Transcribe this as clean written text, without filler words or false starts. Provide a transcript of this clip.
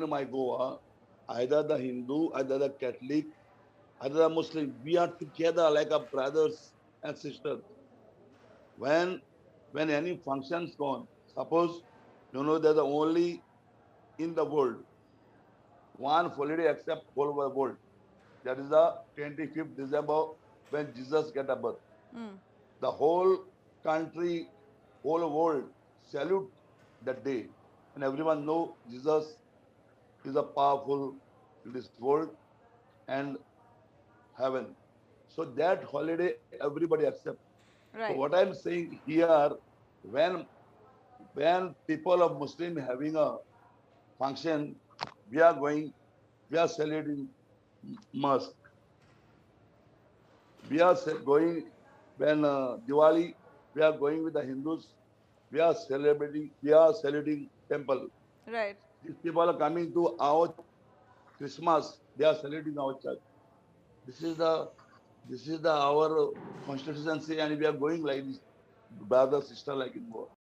in my Goa, either the Hindu, either the Catholic, either the Muslim, we are together like a brothers and sisters. When when any function's gone, suppose they're the only in the world one holiday except whole world. That is the 25th December when Jesus get a birth. Mm. The whole country, whole world salute that day, and everyone know Jesus is a powerful in this world and heaven. So that holiday everybody accept. So what Right. I'm saying here, when when people of Muslim having a function, we are going, we are celebrating mosque. We are going when Diwali, we are going with the Hindus. We are celebrating temple. Right. These people are coming to our Christmas. They are celebrating our church. This is the this is the our constituency, and we are going like this, brother sister like in war.